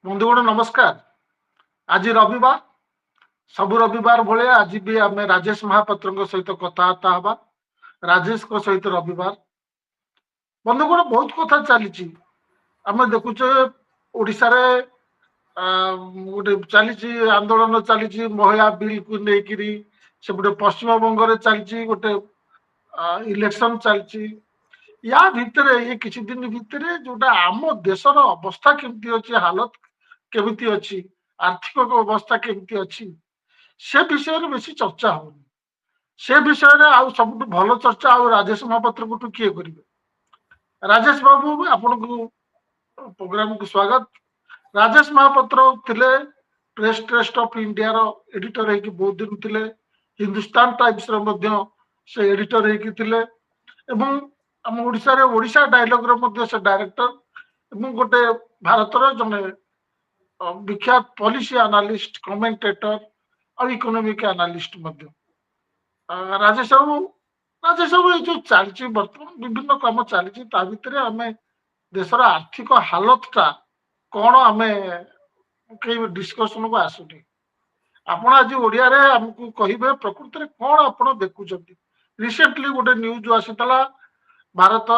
बंधुगण नमस्कार। आज रविवार सब रविवार भाई आज भी आम राजेश महापात्र सहित कथबार्ता हवा। राजेश सहित रविवार बंधुगण बहुत कथा चली आम देखुचे ओडिशा रे गोटे चली आंदोलन चली महिला बिल को लेकिरी सेपटे पश्चिम बंग चली गोटे इलेक्शन चलची या भितर ये किसी दिन भितर जोटा आम देशर अवस्था केमती अच्छी हालत केमिति अच्छी आर्थिक अवस्था केमिति अच्छी से विषय में बेसी चर्चा होनी से विषय में आउ सब भल चर्चा आउ राजेश महापात्र को किए करेंगे। राजेश बाबू आपन को प्रोग्राम को स्वागत। राजेश महापात्र थिले प्रेस ट्रस्ट ऑफ इंडिया रो एडिटर है कि बहुत दिन थिले हिंदुस्तान टाइम्स रो मध्य से एडिटर है कि थिले एवं हम ओडिशा रे ओडिशा डायलॉग रो मध्य से डायरेक्टर एवं गोटे भारत रो जने विख्यात पॉलिसी एनालिस्ट कमेंटेटर और इकोनॉमिक एनालिस्ट मध्य राजेश बाबू ये जो चलती बर्तमान विभिन्न कम चली भितर आम देशर आर्थिक हालत टा कौन आम कई डिस्कसन को आसुनी आपण आज ओडिया रे हमको कहिबे प्रकृति रे कौन आपण देखुचंती। रिसेंटली गोटे न्यूज आसीतला भारत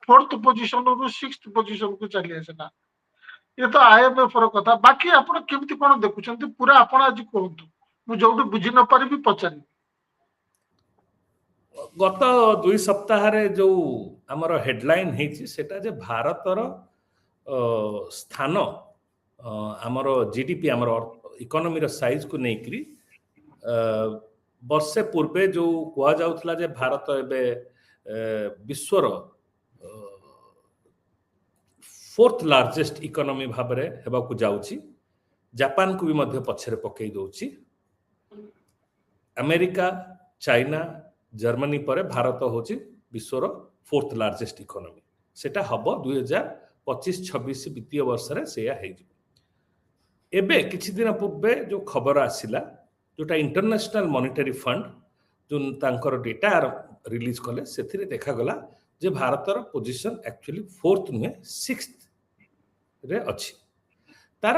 4th पोजीशन रु 6th पोजीशन को चली आसला। ये तो आईएमएफ रो कथा बाकी आपण केमती कोन देखुचंती पूरा आपण आज कहंतु मु जोटु बुझी न पारिबी पचारि। गत 2 सप्ताह रे जो हमर हेडलाइन हेची सेटा जे भारतर स्थान हमर जीडीपी हमर इकोनॉमी रो साइज को नेकरी वर्षे पूर्वे जो कुआ जाउथला जे भारत एबे विश्वर 4th लार्जेस्ट इकोनॉमी भाबरे हेबा को जाउची। जापान को भी मध्य पछरे पकई दोची। अमेरिका चाइना जर्मनी पर भारत होची विश्वर 4th लार्जेस्ट इकोनॉमी। सेटा हबो 2025-26 वित्तीय वर्ष रे सेया हे जी। एबे किछि दिन पूर्वे जो खबर आसिला जोटा इंटरनेशनल मॉनेटरी फंड जो तांकर डेटा रिलीज कले सेथिरे देखा गला जे भारतर पोजीशन एक्चुअली 4th नुहे 6th रे अछि। तार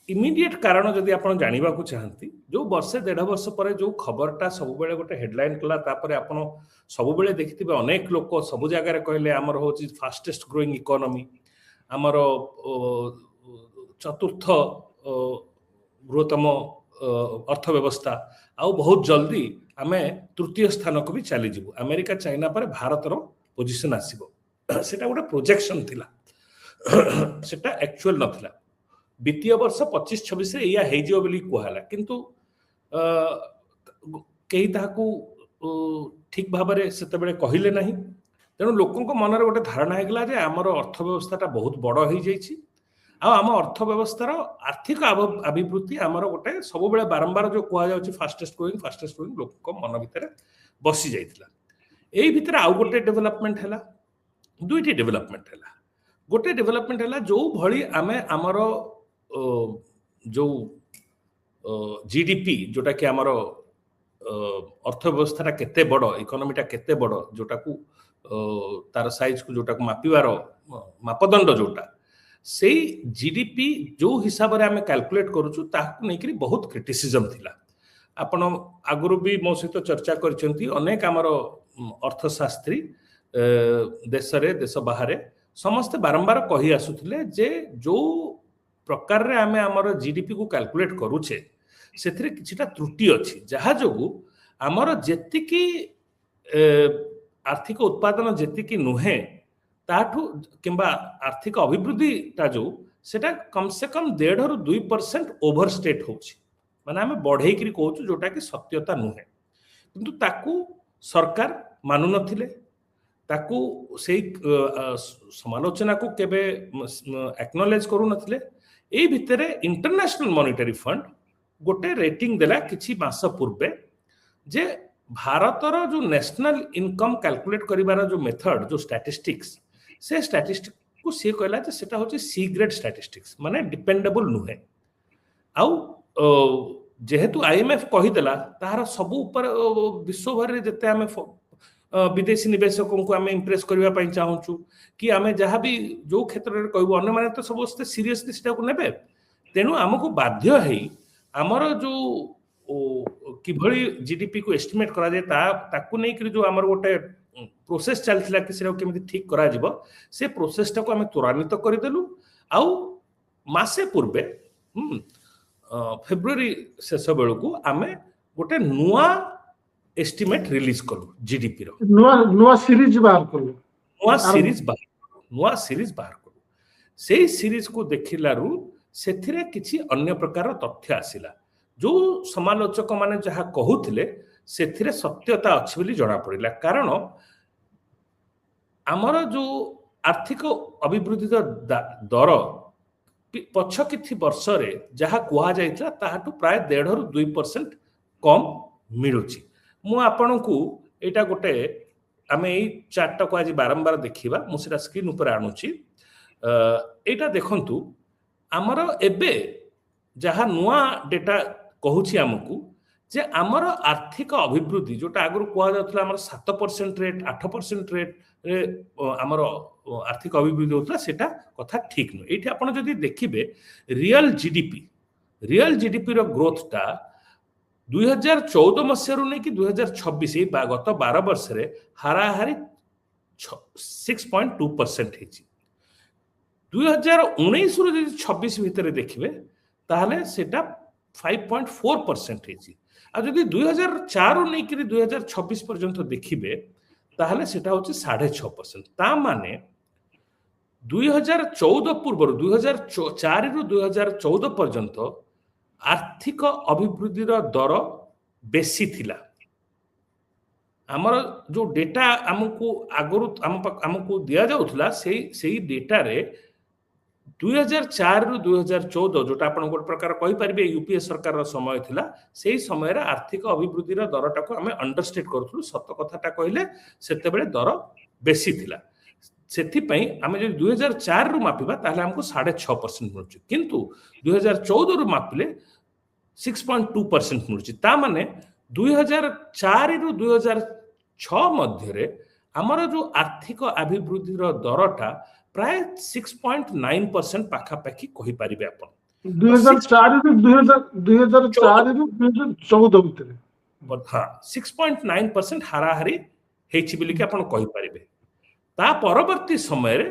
इमीडिएट कारण जदि आपण जानिबा को चाहंती जो वर्षे 1.5 वर्ष पर जो खबरटा सब बेले गोटे हेडलाइन कला तापरे आपण सब बेले देखिथिबे अनेक लोक सब जगह रे कहले हमर होची फास्टेस्ट ग्रोइंग इकोनॉमी हमर चतुर्थ बृहत्तम अर्थव्यवस्था आउ बहुत जल्दी आमे तृतीय स्थान को भी चली जीवु। अमेरिका चाइना पर भारतर पोजीशन आसीबो सेटा गोटे प्रोजेक्शन थिला सेटा एक्चुअल नथिला। वित्तीय वर्ष 25-26 रे या हे जियो बोली कहला किंतु केही ताकू ठीक भाबरे सेते बेले कहिले नाही। तेणु लोकन को मन रे गोटे धारणा हे गला जे हमर अर्थव्यवस्थाटा बहुत बड़ हे जाईछि आ हम अर्थव्यवस्थार आर्थिक अभिवृद्धि हमर गोटे सब बेले बारंबार जो कहा जाउछि फास्टेस्ट ग्रोइंग लोक को मन भितर बसी जाइतिला। एई भितर आउ गोटे डेवलपमेंट हैला दुईटी डेवलपमेंट हैला। गोटे डेवलपमेंट हैला जो भली आमे हमर जो जीडीपी जोटा कि हमर अर्थव्यवस्थाटा केते बड़ इकोनॉमीटा केते बड़ जोटा को तार साइज को जोटा को मापिवार मापदंड जोटा से जीडीपी जो हिसाब रे आमे कैलकुलेट करूछु ताकू नै करी बहुत क्रिटिसिज्म थिला। आपण आगुरु भी मो सहित चर्चा करछंती अनेक हमर अर्थशास्त्री देश रे देश बाहर समस्त बारंबार कही आसुथिले जे जो प्रकार रे आमे हमर जीडीपी को कैलकुलेट करूछे सेथिरे किछिटा त्रुटि अछि जहा जोगु हमर जेतिकी आर्थिक उत्पादन जेतिकी नुहे ताठू किंबा आर्थिक अभिवृद्धि ता जो सेटा कम से कम 1.5 ରୁ 2% ओवर स्टेट होछि माने हमें बढ़ई करी कहूछु जोटा कि सत्यता नुहे किंतु ताकू सरकार मानु नथिले ताकू सेई समालोचना को केबे एक्नॉलेज करू नथिले। एई भितरे इंटरनेशनल मॉनेटरी फंड गोटे रेटिंग देला किछि मास पूर्वे जे भारतर जो नेशनल इनकम कैलकुलेट करिवार जो मेथड जो स्टैटिस्टिक्स से स्टैटिस्टिक्स को सी कहला जे सेटा होची सी ग्रेड स्टैटिस्टिक्स माने डिपेंडेबल नुहे। आउ जेहेतु आईएमएफ कहि देला तार सब ऊपर विश्व भर रे जते हमें विदेशी निवेशकों को आम इम्प्रेस करने चाहूँ कि आम जहाँ भी जो क्षेत्र में कहूँ अन्य तो समस्ते सीरीयसली ने तेणु आमको बाध्य है आमर जो किभली जीडीपी को एस्टिमेट करा जाए ताकू नहीं जो आमर गोटे प्रोसेस चलता कि केमी ठीक करा से प्रोसेस टाको आम त्वरान्वित करदेलु आउ मासे पूर्वे फेब्रुआरी शेष बेलू आम गोटे नुआ एस्टिमेट रिलीज कलु जीडीपी रो नुआ सीरीज बाहर कलु नुआ सीरीज बाहर कलु से सीरीज को देखिलारू सेथिरे किछि अन्य प्रकार तथ्य आसिला जो समालोचक माने जहा कहूथिले सेथिरे सत्यता अछि बोली जणा पड़िला कारण आमर जो आर्थिक अभिवृद्धि दर पछ किछि वर्ष रे जहा कुहा जाइतला ताहाटु प्राय 1.5 ରୁ 2% कम मिलुची मु आपन को एटा गोटे आमे एई चार्ट को आज बारंबार देखिबा मु सेटा स्क्रीन ऊपर आणुची एटा देखंतु आमर एबे जहा नुआ डेटा कहूची हमकु जे आमर आर्थिक अभिवृद्धि जोटा आगु कुहा जाउतला आमर 7% रेट 8% रेट रे आमर आर्थिक अभिवृद्धि होतला सेटा कथा ठीक न एठी आपण जदी देखिबे रियल जीडीपी रो ग्रोथ टा 2014 मसीह नहीं कि 2026 गत 12 वर्ष रे हाराहारी 6.2% है 2019 रु यदि 26 भितर देखिए ताहले सेटा 5.4% है आ जदि 2004 रु नहीं कि 2026 पर्यंत देखिए ताहले सेटा होची 6.5% ता माने 2014 पूर्व 2004 रु 2014 पर्यंत आर्थिक अभिवृद्धि दर बेसी थिला आमर जो डेटा आमको आगरु आमको दिया जाउथला सेही डेटा रे 2004 रु 2014 जोटा आपण गोटे प्रकार कहि परिबे यूपीए सरकार रो समय थिला सेही समय रे आर्थिक अभिवृद्धि दरटा को आमे अंडरस्टेट करथुलु सत्य कथाटा कहिले सेते बेले दर बेसी थिला सेथि पई आमे जे 2004 रु मापिबा ताले हमको 6.5% मिलुची किंतु 2014 रु मापिले 6.2% मिलुची ता माने 2004 रु 2006 मध्य रे हमर जो आर्थिक अभिवृद्धि दरटा प्राय 6.9% पाखापाखि कहि परिबे आपण 2004 रु 2004 रु 2014 भितर हां 6.9% हाराहारी हेछि बिली कि आपण कहि परिबे ता परवर्ती समय रे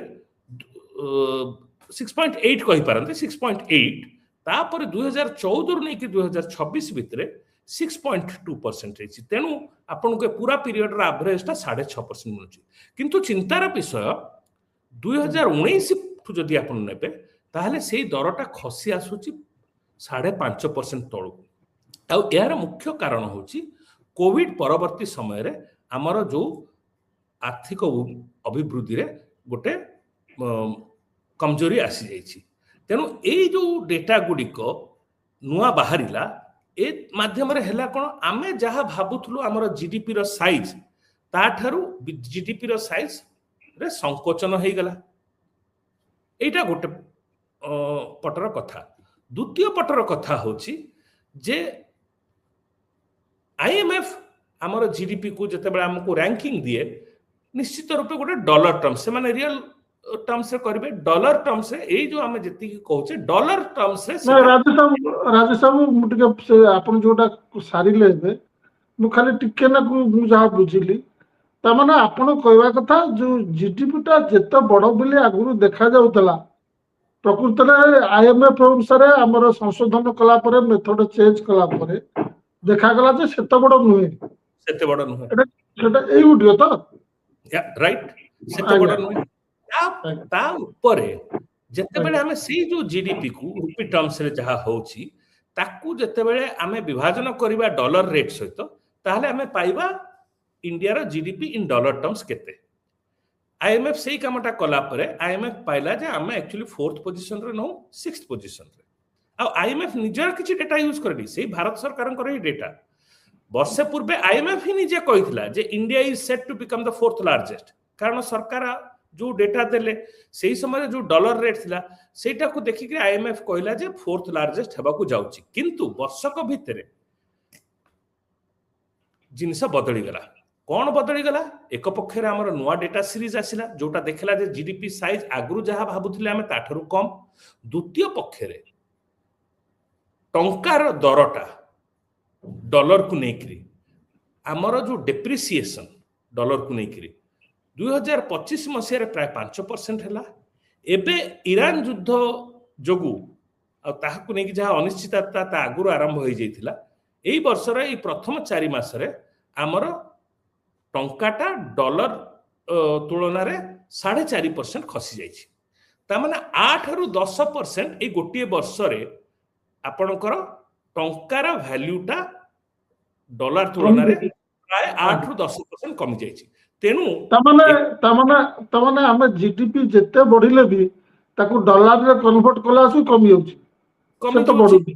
6.8 कहि पारंते 6.8 तापर 2014 रु नै कि 2026 भितरे 6.2% हेछि तेनु आपण को पूरा पीरियड रा एवरेज ता 6.5% मिलुची किंतु चिंतार विषय 2019 ठु जदि आपण नेबे ताहले सेही दरटा खसी आसुची 5.5% तळु आ यार मुख्य कारण होची कोविड परवर्ती समय रे हमर जो आर्थिक अभिवृद्धि रे गोटे कमजोरी आसी जाइछि तेनु एई जो डेटा गुडिक नुआ बाहरिला ए माध्यम रे हैला कोन आमे जहा भाबुथुलु हमर जीडीपी रो साइज ता ठारू जीडीपी रो साइज रे संकोचन हो गला एटा गोटे पटर कथा द्वितीय पटर कथा होची जे आईएमएफ हमर जीडीपी को जते बेला हमको रैंकिंग दिए निश्चित रूप गोटे डॉलर टर्म्स से माने रियल टर्म्स रे करबे डॉलर टर्म्स रे एई जो हमें जति कहउचे डॉलर टर्म्स रे राजेश साहब मुटिके से आपण जोटा सारी लेबे मु खाली टिके ना को मु जहा बुझिली ता माने आपण कहवा कथा जो जीडीपी टा जते बड़ बिले आगुरु देखा जाउतला प्रकृत रे आईएमएफ अनुसार हमर संशोधन कला परे मेथड चेंज कला परे देखा गला जे सेते बड़ नुहे सेटा एई उडियो तो या राइट सेते बड़ नुहे ता ऊपर जते बेले हमें सी जो जीडीपी को रुपी टर्म्स रे जहा होची ताकू जते बेले हमें विभाजन करबा डॉलर रेट सहित ताहले हमें पाइबा इंडिया रो जीडीपी इन डॉलर टर्म्स केते आईएमएफ सेही कामटा कला परे आईएमएफ पाइला जे हमें एक्चुअली 4th पोजीशन रे नो 6th पोजीशन रे आ आईएमएफ निजर किछि डेटा यूज करली सेही भारत सरकार कर ही डेटा वर्ष पूर्वे आईएमएफ ही निजे कहितला जे India is set to become the 4th largest कारण सरकार जो डेटा देले सेही समय जो डॉलर रेट थिला सेटा को देखि के आईएमएफ कहला जे 4th लार्जेस्ट हेबा को जाउची किंतु वर्षक भितरे जिनस बदली गला कौन बदली गला एक पक्षरे आमर नुआ डेटा सीरीज आसिला जोटा देखला जे जीडीपी साइज आगु जहाँ भाबुथिले आमे ताठरू कम द्वितीय पक्षरे टंकार दरटा डॉलर को नेकरी आमर जो डेप्रिसिएशन डॉलर को नेकरी 2025 मसीह प्राय 5% है एबे ईरान युद्ध जोगु ताहाकु नेकी जहाँ अनिश्चितता आगु आरंभ हो जाइथिला एई वर्षर एई प्रथम 4 मासरे आमर टंकाटा डॉलर तुलना रे 4.5% खसी जाइछि ता माने 8 रु 10% ए गोटिए वर्ष रे आपनकर टंकार वैल्यूटा डॉलर तुलना रे प्राय 8 रु 10% कमी जाइछि तेनु तमाने आमे जीडीपी जेते बढ़िले भी ताकू डॉलर रे कन्वर्ट कला सु कमी होछि कमी तो बढ़ुछि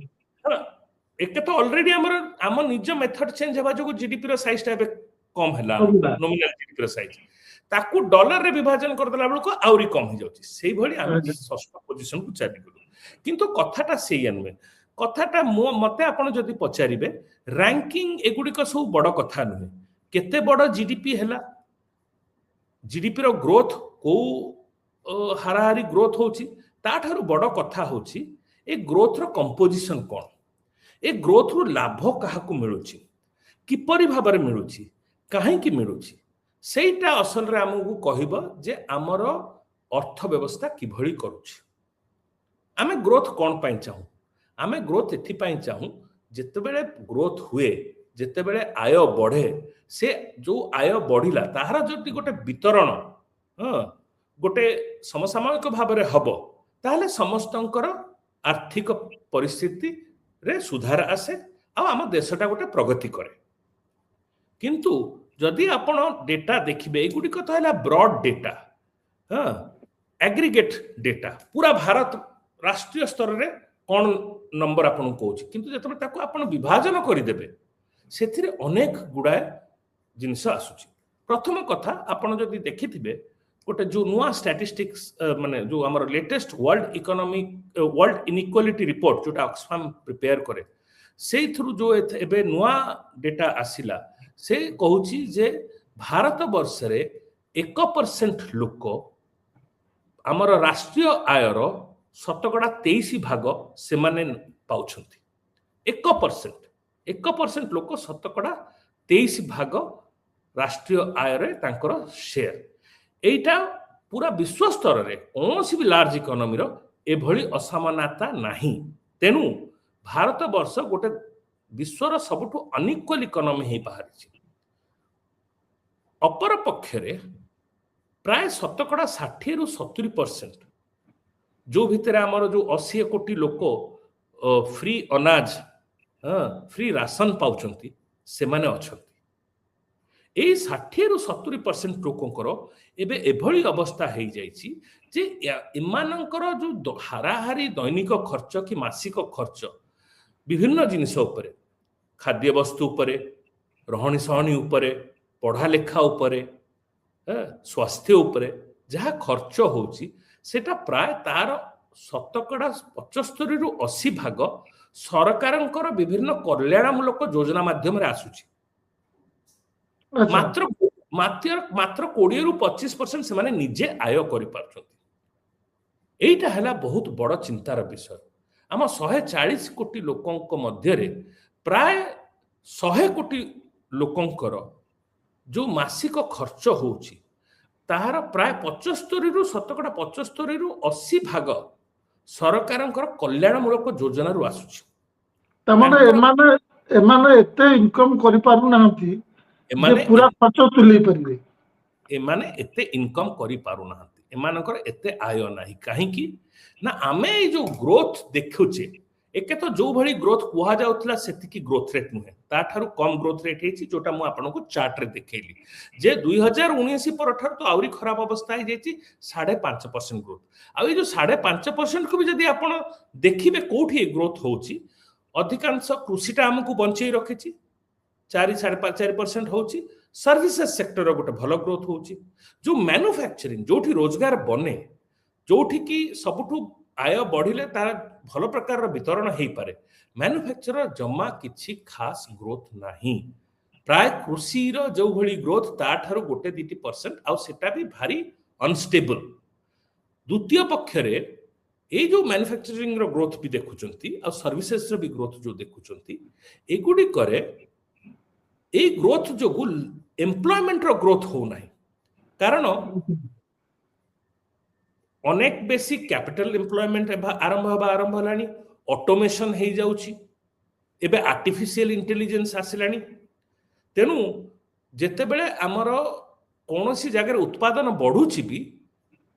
एक तो ऑलरेडी आम निज मेथड चेंज हेबा जो जीडीपी रो साइज टा कम हैला नॉमिनल जीडीपी रो साइज ताकू डॉलर रे विभाजन कर देला बेलको आउरी कम हो जाउछि सेही भली आम षष्ठ पोजीशन को चाली गलो किंतु कथाटा सेही अनमे कथाटा मते आपण जदि पचारिबे रैंकिंग एगुडी को सब बड़ कथा नुहे केते बड़ जीडीपी हैला जीडीपी रो ग्रोथ को हाराहारी ग्रोथ होछि ताठारु बड़ कथा होछि ए ग्रोथ रो कंपोजिशन कोन ए ग्रोथ रो लाभ काहाकू मिलुछि किपरि भाबरे मिलुछि काहे कि मिलुछि सेटा असल रे हमकु कहिबो जे हमर अर्थ व्यवस्था किभଳି करूछि आमे ग्रोथ कोन पई चाहू आमे ग्रोथ एथि पई चाहू जेतेबेले ग्रोथ हुए जेतेबेले आय बढ़े से जो आय बढ़िला ताहार जति गोटे वितरण गोटे समसामयिक भाबरे हबो ताहले समस्तंकर आर्थिक परिस्थिति रे सुधार आसे आ आम देशटा गोटे प्रगति करे किंतु जदि आपण डेटा देखिबे एगुडी को तो हला ब्रॉड डेटा एग्रीगेट डेटा पूरा भारत राष्ट्रीय स्तर रे कोन नंबर आपण कहूछि किंतु जतबे ताको आपण विभाजन करि देबे सेथिरे अनेक गुडाय जिनस आसुछि प्रथम कथा आपण जदि देखिथिबे गोटे जो नुआ स्टैटिस्टिक्स माने जो हमर लेटेस्ट वर्ल्ड इनइक्वालिटी रिपोर्ट जोटा ऑक्सफाम प्रिपेयर करे से थ्रू जो एबे नुआ डेटा आसिला से कहूछि जे भारत वर्ष रे 1% लोक हमर राष्ट्रीय आयर 23 भाग से माने पाउछंती 1% लोक 23 भाग राष्ट्रीय आय रे तांकर शेयर एटा पूरा विश्व स्तर रे कौनसी भी लार्ज इकोनॉमी रो एभली असमानता नाही तेनु भारत वर्ष गोटे विश्वर सबुठु अनइक्वल इकोनॉमी हे बाहरी अपर पक्षरे प्राय 60 रु 70% जो भितर आमर जो 80 कोटी लोक फ्री अनाज फ्री राशन पाउछंती से माने अछंती ए 60 रु 70% लोकंकर एबे एभली अवस्था हे जाइछि जे इमानंकर जो हाराहारी दैनिक खर्च कि मासिक खर्च विभिन्न जिनिस उपरे खाद्य वस्तु उपरे रहणी सहणी उपरे पढ़ा लेखा उपरे स्वास्थ्य उपरे जहाँ खर्च होछि सेटा प्राय तार 75 रु 80 भाग सरकारंकर विभिन्न कल्याणमूलक योजना माध्यम रे आसुछि मात्र मात्र मात्र 20 रु 25% से माने निजे आय करि पारछंती एटा हला बहुत बड़ चिंतार विषय आम 140 कोटी लोकंक मध्य रे प्राय 100 कोटी लोकंकर जो मासिक खर्च होछि ताहार प्राय 75 रु 80 भाग सरकारंकर कल्याणमूलक योजना रु आसुछि तमाने एमाने एते इनकम करि पारु नाहंती एमाने पूरा खर्च तुली परिबे एमाने एते इनकम करि पारु नाहंती एमानकर एते आय नाही काहे कि ना आमे जो ग्रोथ देखुचे एके तो जो भली ग्रोथ कुहा जाउतला सेति की ग्रोथ रेट नुहे ता थारु कम ग्रोथ रेट हेछि जोटा मु आपन को चार्ट रे देखेली जे 2019 पर ठार तो आउरी खराब अवस्था हे जेछि 5.5% ग्रोथ आ ए जो 5.5% को भी जदी आपन देखिबे कोठी ग्रोथ होछि अधिकांश कृषिटा हमकु बंचई रखिछि 4.5% होछि सर्विसेज सेक्टर गोटे भल ग्रोथ होछि जो मैन्युफैक्चरिंग जोठी रोजगार बने जोठी की सबुठु आय बढ़िले तार भल प्रकार वितरण हो पारे मैन्युफैक्चरर जमा किछि खास ग्रोथ नाही प्राय कृषि जो भली ग्रोथ ताठार 1-2% आउ सेटा भी भारी अनस्टेबल। द्वितीय पक्ष रे ए जो मैन्युफैक्चरिंग रो ग्रोथ भी देखुचंती आ सर्विसेज रो भी ग्रोथ जो देखुचंती एगुडी करे ए ग्रोथ जो एम्प्लॉयमेंट रो ग्रोथ हो नाही कारण अनेक बेसी कैपिटल एम्प्लॉयमेंट आरंभ हलानी ऑटोमेशन हे जाउची एबे आर्टिफिशियल इंटेलिजेंस आसिलानी तेनु जेते बेले हमर कोनोसी जगह उत्पादन बढ़ुची भी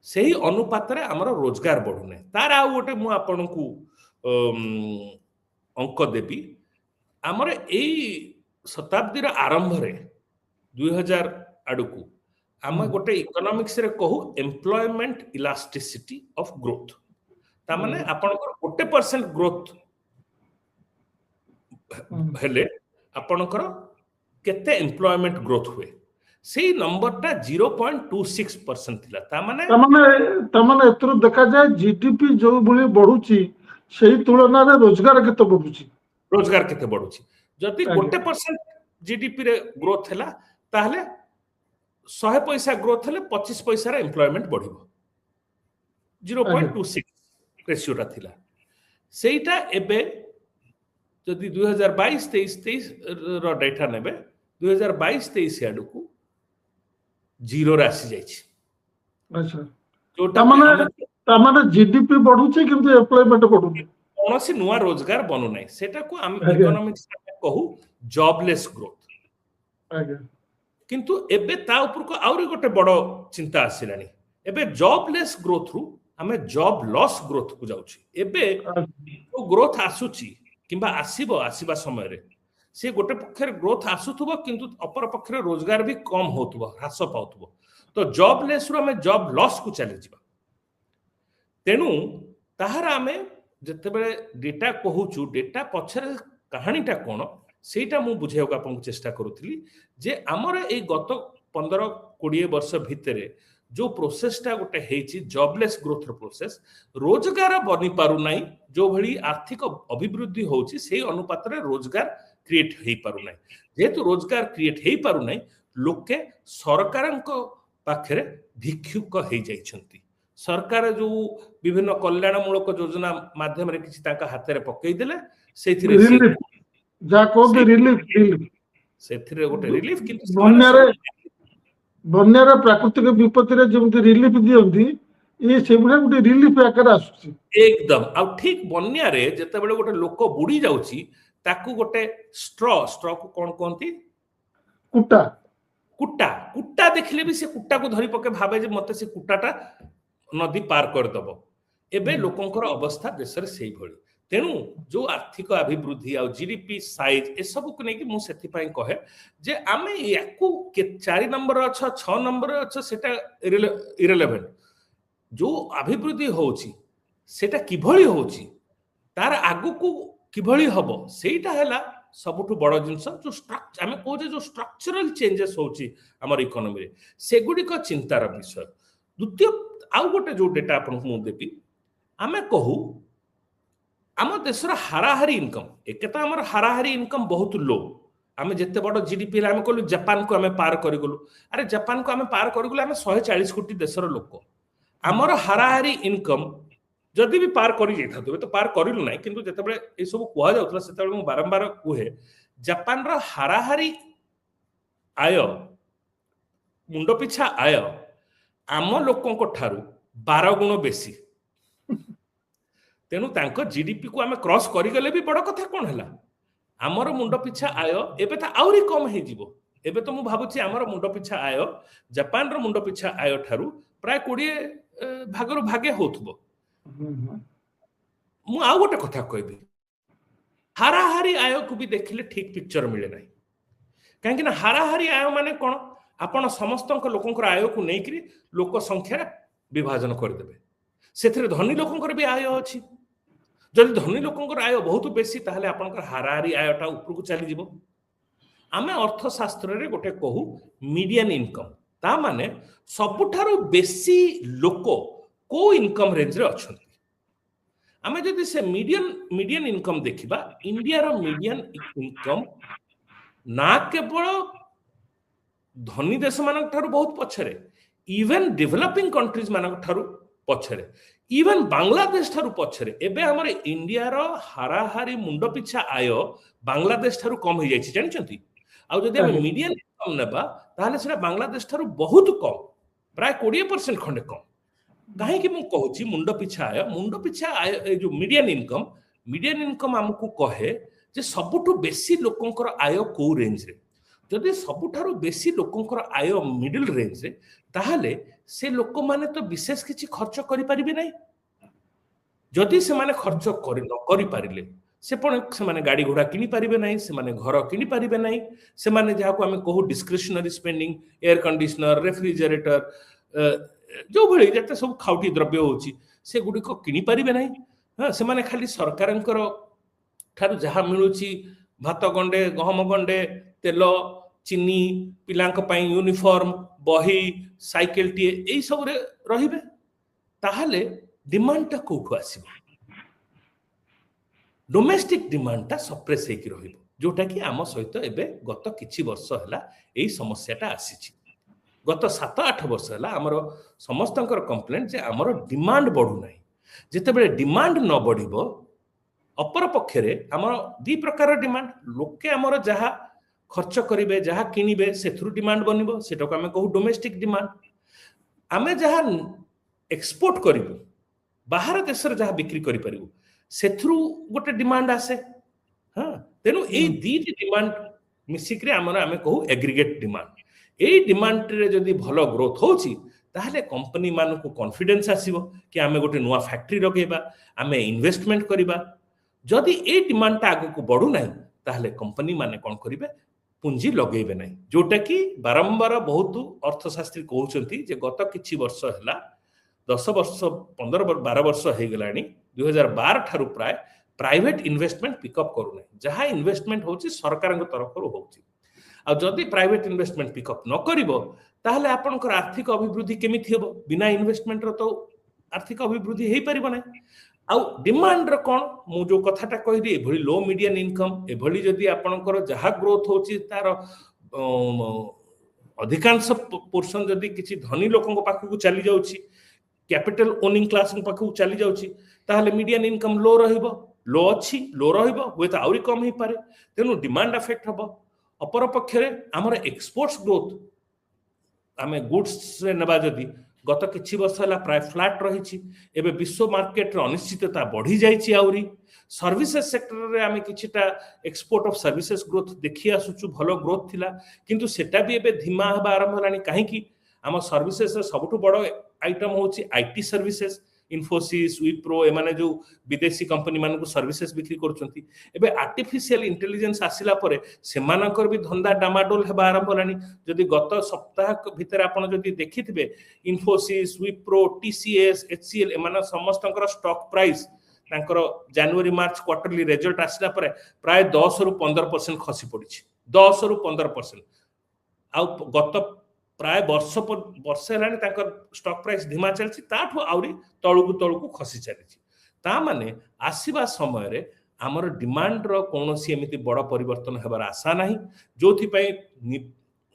सही अनुपात रे हमर रोजगार बढ़ुने तार आ गोटे मु आपनकू अंक देबी हमर एई शताब्दी रा आरंभ रे 2000 आडकू आम गोटे इकोनॉमिक्स रे कहू एम्प्लॉयमेंट इलास्टिसिटी ऑफ ग्रोथ ता माने आपनकर 1% ग्रोथ हेले आपनकर केते एम्प्लॉयमेंट ग्रोथ हुए सेही नंबरटा 0.26% थिला ता माने एतरो देखा जाए जीडीपी जो भली बढ़ुची सेही तुलना रे रोजगार केते बढ़ुची जदि 1% जीडीपी रे ग्रोथ हैला ताहले 100 पैसा ग्रोथ हेले 25 पैसा रे एम्प्लॉयमेंट बढ़िबो 0.26 रेशियोटा थिला सेहीटा एबे जदि 2022-23 रो डेटा नेबे 2022-23 आडकू जीरो रे आसी जाइछि। अच्छा जोटा माने जीडीपी बढ़ुची किंतु एम्प्लॉयमेंट बढ़ुनी कोनोसी नुवा रोजगार बनु नै सेटा को हम इकोनॉमिक्स में कहू जॉबलेस ग्रोथ आगे किंतु एबे ता ऊपर को आउरी गोटे बड़ चिंता आसिलानी एबे जॉबलेस ग्रोथ रु हमें जॉब लॉस ग्रोथ को जाउछि एबे जो ग्रोथ आसुची किंबा आसीबा समय रे से गोटे पक्षर ग्रोथ आसुथबो किंतु अपर पक्षर रोजगार भी कम होतबो ह्रास पाउतबो तो जॉबलेस रु हमें जॉब लॉस को चली जिबा तेनु ताहार हमें जते बेले डेटा कहूचु डेटा पछरे कहानीटा कोन सेटा मु बुझेयक आपन चेष्टा करूथली जे हमर ए गत 15-20 वर्ष भितरे जो प्रोसेसटा गोटे हेची जॉबलेस ग्रोथ रो प्रोसेस रोजगार बनी पारु नाही जो भली आर्थिक अभिवृद्धि होची सेही अनुपात रे रोजगार क्रिएट हेई पारु नाही जेतु रोजगार क्रिएट हेई पारु नाही लोके सरकारंको पाखरे भिक्षुक हेई जाइछंती सरकार जो विभिन्न कल्याणमूलक योजना माध्यम रे किछि ताका हाथ रे पकई देले सेथिरे जा को भी रिलीफ सेथिरे गोटे रिलीफ किंतु बन्यार प्राकृतिक विपत्ति रे जेमति रिलीफ दियंती ए सेबुला गोटे रिलीफ आकर आसुची एकदम आ ठीक बन्या रे जते बेले गोटे लोक बुडी जाउची ताकू गोटे स्ट्रॉ को कोन कोंती कुट्टा देखले भी से कुट्टा को धरी पके भाबे जे मते से कुट्टाटा नदी पार कर दबो एबे लोकंकर अवस्था देश रे सेही भली तेनु जो आर्थिक अभिवृद्धि आ जीडीपी साइज ए सब को नेकी मु सेति पई कहे जे आमे याकू के 4 नंबर अच्छा 6 नंबर अच्छा सेटा इरेलेवेंट जो अभिवृद्धि होची सेटा किभली होची तार आगु को किभली हबो सेटा हैला सबुठु बड़ जिंस जो स्ट्रक्चर आमे कोजे जो स्ट्रक्चरल चेंजेस होची हमर इकोनॉमी रे सेगुडी को चिंतार विषय द्वितीय आउ गोटे जो डेटा आपन मु देबी आमे कहू आम देशर हाराहारी इनकम एकेता आमर हाराहारी इनकम बहुत लो आमे जेते बड़ जीडीपी आमे कहलु जापान को आमे पार करि गलु अरे जापान को आमे पार करि गलु आमे 140 कोटी देशर लोक आमर हाराहारी इनकम जदि भी पार करि जाइथा तो पार करिलु नाही किंतु जेते बळे ए सब कुहा जाउतला सेते बळे मु बारंबार कुहे जापान रो हाराहारी आय मुंडो पिछा आय आम लोकों को ठारू 12 गुण बेसी तेणु तांको जीडीपी को आमे क्रॉस करि गले भी बड़ कथा कोन हला हमर मुंडो पिछा आय एबे त आउरी कम हे जिवो एबे तो मु भाबुची हमर मुंडो पिछा आय जापान रो मुंडो पिछा आय ठारू प्राय 20 भागरो भागे होतबो मु आ गोटे कथा कहबी हाराहारी आय को भी देखिले ठीक पिक्चर मिले नाही काहे कि ना हाराहारी आय माने कोन आपण समस्त लोकंकर आय को नै करी लोक संख्या विभाजन कर देबे सेथिरे धनी लोकंकर भी आय अछि जदि धनी लोकंकर आय बहुत बेसी ताहले आपनकर हाराहारी आयटा ऊपर को चली जिवो आमे अर्थशास्त्र रे गोटे कहू मीडियन इनकम ता माने सबुठारो बेसी लोक को इनकम रेंज रे अछंती आमे जदि से मीडियन इनकम देखिबा इंडिया रो मीडियन इनकम ना केवल धनी देश मान बहुत पछरे इवन डेवलपिंग कंट्रीज मान पछरे इवन बांग्लादेश ठारू पछरे एबे हमर इंडिया रो हाराहारी मुंड पिछा आय बांग्लादेश ठारू कम हो जाइछि जानछंती आ जदि हम मीडियन इनकम नेबा ताहले सेटा बांग्लादेश ठारू बहुत कम प्राय 20% खंडे कम काहे कि मु कहूछि मुंड पिछा आय ए जो मीडियन इनकम हमकु कहे जे सबुठु बेसी लोकंकर आय को रेंज रे जदि सबुठारु बेसी लोकंकर आय मिडिल रेंज रे ताहले से लोक माने तो विशेष किछि खर्च करि परिबे नै जदि से माने खर्च करि पारिले से माने गाड़ी घोड़ा किनि पारिबे नै से माने घर किनि पारिबे नै से माने जहा को हमें कहू discretionary spending air conditioner refrigerator जो भली जते सब खाउटी द्रव्य होची से गुडी को किनि पारिबे नै हां से माने खाली सरकारंकर ठारू जहा मिलुची भात गंडे गहम गंडे तेल चीनी पिलांक पई यूनिफॉर्म बही साइकिल टी एई सब रे रहिबे ताहाले डिमांड ता कोठु आसीबो डोमेस्टिक डिमांड ता सप्रेस हेकी रहिबो जोटा कि आम सहित एबे गत किछि वर्ष हला एई समस्याटा आसीछि गत 7-8 वर्ष हला हमर समस्तंकर कंप्लेंट जे हमर डिमांड बढ़ु नाही जेतेबेले डिमांड न बढ़िबो अपर पक्षरे हमर दी प्रकार डिमांड लोके हमर जहा खर्च करिवे जहा किनिबे सेथुरु डिमांड बनिबो सेटा को हमें कहू डोमेस्टिक डिमांड आमे जहा एक्सपोर्ट करिवो बाहर देश रे जहा बिक्री करि परिवो सेथुरु गोटे डिमांड आसे हां तेनु एई दी डिमांड मिसिकरे हमर आमे कहू एग्रीगेट डिमांड एई डिमांड रे जदी भलो ग्रोथ होची ताहले कंपनी मान को कॉन्फिडेंस आसीबो कि आमे गोटे नुवा फैक्ट्री रगेबा आमे इन्वेस्टमेंट करिबा जदि ए डिमांड ता आगु को बढ़ू नाही ताहले कंपनी माने कोन करिवे पुंजी लगेबे नाही जोटा कि बारंबार बहुत अर्थशास्त्री कहउचंती जे गत किछि वर्ष हला 10 वर्ष 15 12 वर्ष हे गलानी 2012 ठारू प्राय प्राइवेट इन्वेस्टमेंट पिकअप करू नाही जहा इन्वेस्टमेंट होची सरकारक तरफ रो होची आ जदि प्राइवेट इन्वेस्टमेंट पिकअप न करिवो ताहले आपनकर आर्थिक अभिवृद्धि केमिथि हेबो बिना इन्वेस्टमेंट रो तो आर्थिक अभिवृद्धि हेई परिबो नाही आउ डिमांड रो कोन मु जो कथाटा कहिली एभली लो मीडियन इनकम एभली जदि आपनकर जहा ग्रोथ होची तार अधिकांश पोर्शन जदि किछि धनी लोकन पाखु चली जाउची कैपिटल ओनिंग क्लास पाखु चली जाउची ताहले मीडियन इनकम लो रहिबो लो अछि लो रहिबो हुए तो आउरी कम ही पारे तेनु डिमांड अफेक्ट हबो अपर पक्षरे हमर एक्सपोर्ट्स ग्रोथ आमे गुड्स रे नबा जदि गत किछि वर्ष हला प्राय फ्लैट रहिछि एबे विश्व मार्केट रे अनिश्चितता बढ़ी जाइछि आउरी सर्विसेज सेक्टर रे आमे किछिटा एक्सपोर्ट ऑफ सर्विसेज ग्रोथ देखि आसुछु भलो ग्रोथ थिला किंतु सेटा भी एबे धीमा हबा आरंभ हलानी काहे कि हम सर्विसेज रे सबटु बड़ आइटम होछि आईटी सर्विसेज इन्फोसिस विप्रो एमाने जो विदेशी कंपनी मान को सर्विसेज बिक्री करछंती एबे आर्टिफिशियल इंटेलिजेंस आसिला परे सेमानकर भी धंदा डामाडोल हेबा आरंभ हलानी जदि गत सप्ताह भीतर आपण जदि देखिथिबे इन्फोसिस विप्रो टीसीएस एचसीएल एमाना समस्तंकर स्टॉक प्राइस तांकर जनवरी मार्च क्वार्टरली रिजल्ट आसिला परे प्राय 10 रु 15% खसी पड़िछि 10 रु 15% आ गत प्राय वर्ष हेलानी तांकर स्टॉक प्राइस धीमा चलछि ताठो आउरी तळुकु खसी चलिछि ता माने आसीबा समय रे हमर डिमांड रो कोनोसी एमिति बड़ परिवर्तन हेबार आशा नाही जोथि पई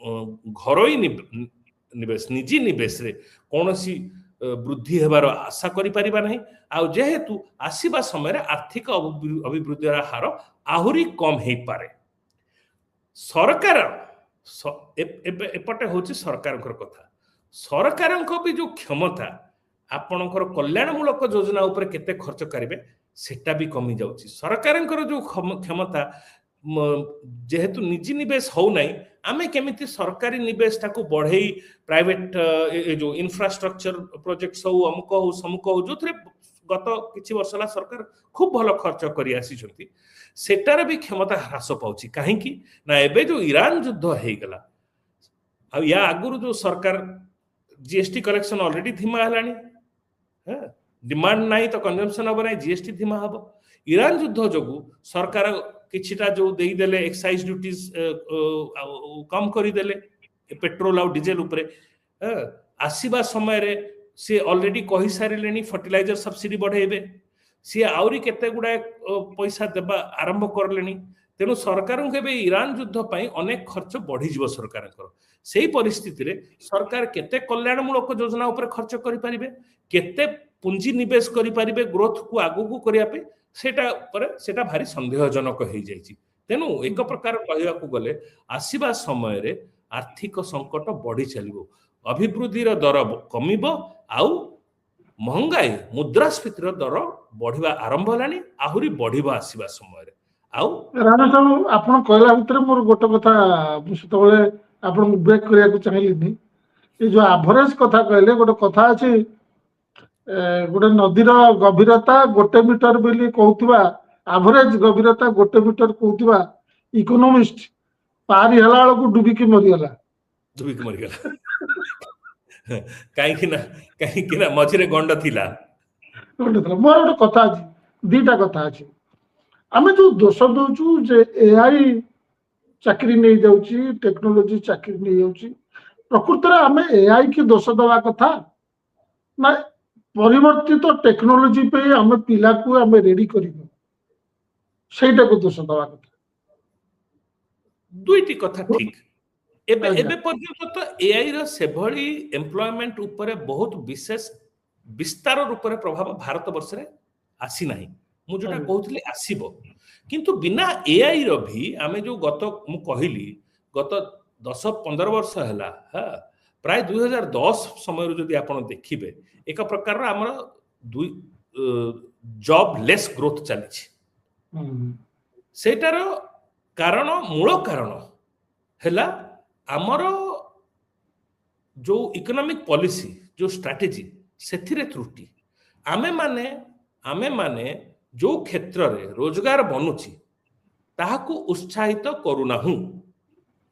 घरोई निवेश निजी निवेश रे कोनोसी वृद्धि हेबार आशा करि परिबा नाही आ जेहेतु आसीबा समय रे आर्थिक अभिवृद्धि हार आहुरी कम हेई पारे सरकार एपटे होची सरकारंकर कथा सरकारंक भी जो क्षमता आपणकर कल्याणमूलक योजना ऊपर केते खर्च करिवे सेटा भी कमी जाउची सरकारंकर जो क्षमता जेहेतु निजी निवेश हो नाही आमे केमिति सरकारी निवेश ताको बढ़ेई प्राइवेट जो इंफ्रास्ट्रक्चर प्रोजेक्ट्स हो अमुक हो समुक हो जोथरे गत किछि वर्षला सरकार खूब भलो खर्च करि आसी छथि सेटार भी क्षमता ह्रास पाउची काहे कि ना एबे जो ईरान युद्ध हे गला आ या आगुरु जो सरकार जीएसटी कलेक्शन ऑलरेडी धीमा हलानी हां डिमांड नाही तो कंजम्पशन अब नाही जीएसटी धीमा हबो ईरान युद्ध जोगु सरकार किछिटा जो देई देले एक्साइज ड्यूटीज कम करि देले पेट्रोल आ डीजल ऊपर आसीबा समय रे से ऑलरेडी कहि सारिलेनी फर्टिलाइजर सब्सिडी बढ़ेबे सी आउरी केते गुडा पैसा देबा आरंभ करलेनी तेणु सरकार इरान युद्ध पर अनेक खर्च बढ़ीज सरकार से परिस्थिति रे सरकार केते कल्याणमूलक योजना उपर खर्च करें केते पुंजी निवेश करें ग्रोथ को आगू को करने सेटा भारी संदेहजनक हो जाइए तेणु एक प्रकार कहवाक गले आसवा समय रे आर्थिक संकट बढ़ी चलो अभिवृद्धि दर कमिब आउ महंगाई मुद्रास्फीतिर दर बढ़िया आरंभ होलानी आहुरी बढ़िबा आसीबा समय रे आउ राणा साहब आपण कहला भितर मोर गोटे कथा सेतबेले आपण ब्रेक करिया को चाहिलिनी ए जो एवरेज कथा कहले गोटे कथा अछि गोटे नदीर गभीरता 1 मीटर बोली कहउतबा एवरेज गभीरता 1 मीटर कहउतबा इकोनॉमिस्ट पारी हला को डुबी के मरियला कहीं ना मझिरे गंड थिला मोर गोटे कथा अछि दीटा कथा अछि आमे जो दोष दउचु जे एआई चाकरी नहीं जाउची टेक्नोलॉजी चाकरी नहीं जाउची प्रकृत रे आमे एआई के दोष दवा कथा ना परिवर्तित टेक्नोलॉजी पे आमे पिला को आमे रेडी करिबो सेटा को दोष दवा कथा दुईटी कथा ठीक एबे पर्यंत तो एआई रो सेभली एम्प्लॉयमेंट ऊपर बहुत विशेष विस्तार रूप रे प्रभाव भारत वर्ष रे आसी नाही मु जोटा कहउतली आसीबो किंतु बिना एआई रो भी आमे जो गत मु कहिली गत 10-15 वर्ष हैला हा प्राय 2010 समय रो जदी आपण देखिबे एक प्रकार रो हमर दुई जॉब लेस ग्रोथ चली सेटार कारण मूल कारण हैला आमर जो इकोनॉमिक पॉलिसी जो स्ट्रैटेजी सेथिरे त्रुटि आमे माने जो क्षेत्र रे रोजगार बनुची ताहाकू उत्साहित करूना हूं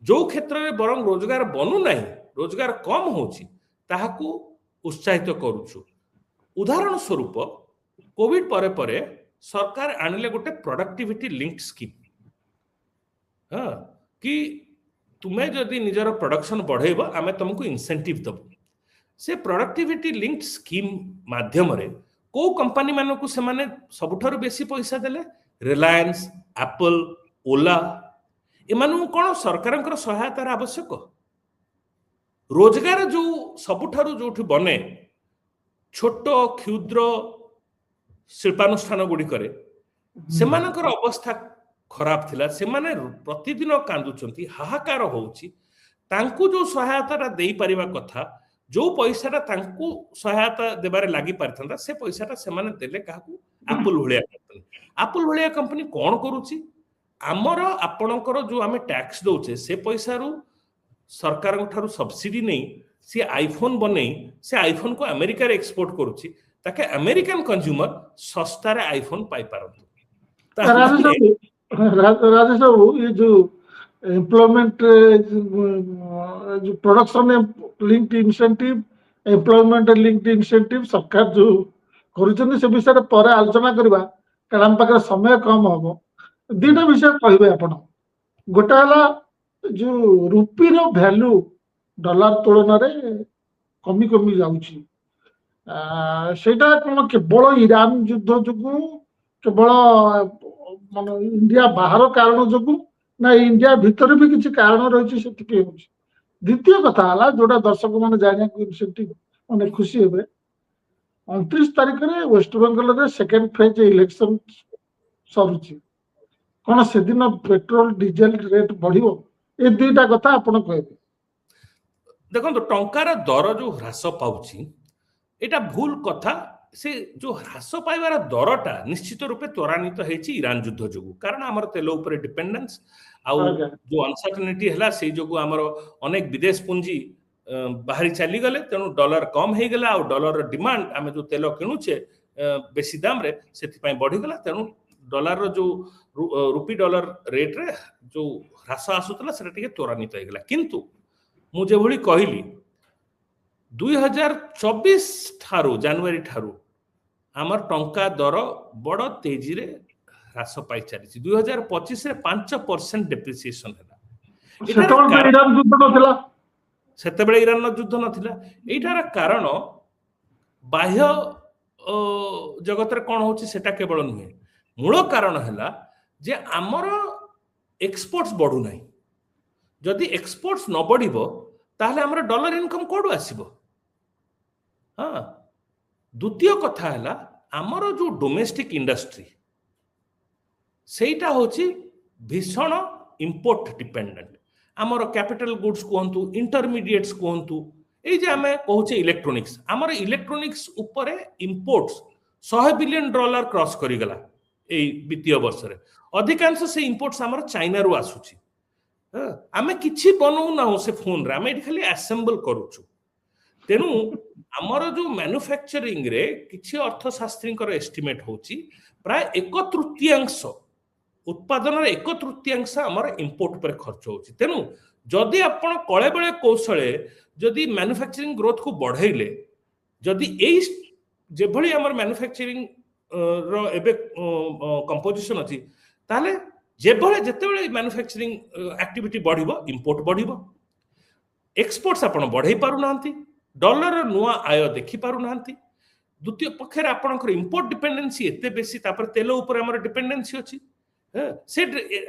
जो क्षेत्र रे बरं रोजगार बनू नहीं रोजगार कम होची ताहाकू उत्साहित करूछु उदाहरण स्वरूप कोविड परे परे सरकार आनिले गोटे प्रोडक्टिविटी लिंक्ड स्कीम हाँ कि तुम्हें जदि निजर प्रोडक्शन बढ़ेब आमे तुमको इंसेंटिव दबु से प्रोडक्टिविटी लिंक्ड स्कीम माध्यम रे को कंपनी मानकू से माने सबुठारु बेसी पैसा देले रिलायंस एप्पल ओला एमानु कोन सरकारंकर सहायतार आवश्यक रोजगार जो सबुठारु जोठी बने छोट क्षुद्र शिल्पानुष्ठान गुडी करे सेमानकर अवस्था खराब थिला सेमाने प्रतिदिन कांदुचंती हाहाकार होउची तांकू जो सहायता देई परिबा कथा जो पैसाटा तांकू सहायता देबारे लागि पारथंदा से पैसाटा सेमाने देले काहाकू एप्पल भलिया कंपनी कोन करूची आमर आपणकर जो आमे टैक्स दउचे से पैसा रु सरकार ठारू सब्सिडी नहीं से आईफोन बनै से आईफोन को अमेरिका रे एक्सपोर्ट करूची ताके अमेरिकन कंज्यूमर सस्ता रे आईफोन पाई पारंतु राजेश बाबू ये जो एम्प्लॉयमेंट जो production linked incentive employment linked incentive सरकार जो करूछन से विषय पर आलोचना करबा कारण हम पाकर समय कम होबो दीटा विषय कहबे आपण गोटा हला जो रुपी रो वैल्यू डॉलर तुलन रे कमी कमी जाउची सेटा कोन केवल ईरान युद्ध जुगु केवल माने इंडिया बाहर कारण जोगु ना इंडिया भीतर भी किसी कारण रही से द्वितीय कथा हला जोटा दर्शक मैंने जाना इंसेंटिव माने खुशी हेबे 29 तारिख रे वेस्ट बंगाल रे सेकंड फेज इलेक्शन सरुची कोन से दिन पेट्रोल डीजल रेट बढ़िबो ए दुईटा कथा आपण कहबे देखो तो टंकार दर जो ह्रास पाउची एटा भूल कथा से जो ह्रास पाइबार दरटा निश्चित रूपे त्वरान्वित होइछि ईरान युद्ध जोगु कारण हमर तेल ऊपर डिपेंडेंस आउ जो अनसर्टेनिटी हला से जोगु हमर अनेक विदेश पूंजी बाहरी चली गले तेणु डॉलर कम हो गला और डॉलर डिमांड आमे जो तेल किणुचे बेसी दाम रे सेति पई बढ़ी गला तेणु डॉलर रो जो रुपी डॉलर रेट रे जो ह्रास आसुतला सेटा टिके त्वरान्वित हो गला किंतु मु जे भली कहिली 2024 ठारू जनवरी ठारू आमर टंका दर बड़ तेजी रे ह्रास पाई चली 2025 रे 5% डेप्रिसिएशन हला सेतेबेले ईरान युद्ध नथिला एटार कारण बाह्य जगत रे कोन होची सेटा केवल नुहे मूल कारण हला जे आमर एक्सपोर्ट्स बढ़ू ना जदि एक्सपोर्ट्स न बढ़िबो ताहले हमर डॉलर इनकम कोडू आसीबो हाँ द्वितीय कथा है आमर जो डोमेस्टिक इंडस्ट्री सेटा होची भीषण इंपोर्ट डिपेंडेंट आमर कैपिटल गुड्स कहतु इंटरमीडिएट्स कहतु ये जे आमे कहूचे इलेक्ट्रोनिक्स आमर इलेक्ट्रोनिक्स उपरे इंपोर्ट्स $100 बिलियन क्रॉस करिगला ए वित्तीय वर्ष रे अधिकांश से इंपोर्ट्स आमर चाइना रु आसुची आमे किछि बनौ ना से फोन रे आमे खाली असेंबल करूछु तेनु आमर जो मैन्युफैक्चरिंग रे किछि अर्थशास्त्री एस्टिमेट होची प्राय 1/3 उत्पादन 1/3 आमर इंपोर्ट पर खर्च होची तेनु जदि आपण कळे बेले कौशले जदि मैन्युफैक्चरिंग ग्रोथ को बढ़ाइले जदि एई जेभली आमर मैन्युफैक्चरिंग रो एबे कंपोजिशन अछि ताले जेभले जेतेबेले मैन्युफैक्चरिंग एक्टिविटी बढ़िबो इंपोर्ट बढ़िबो एक्सपोर्ट्स आपण बढ़ाई पारु नांती डॉलर नुआ आय देखि पारु नांती द्वितीय पक्षर आपणकर इंपोर्ट डिपेंडेंसी एते बेसी तापर तेल ऊपर हमर डिपेंडेंसी अछि से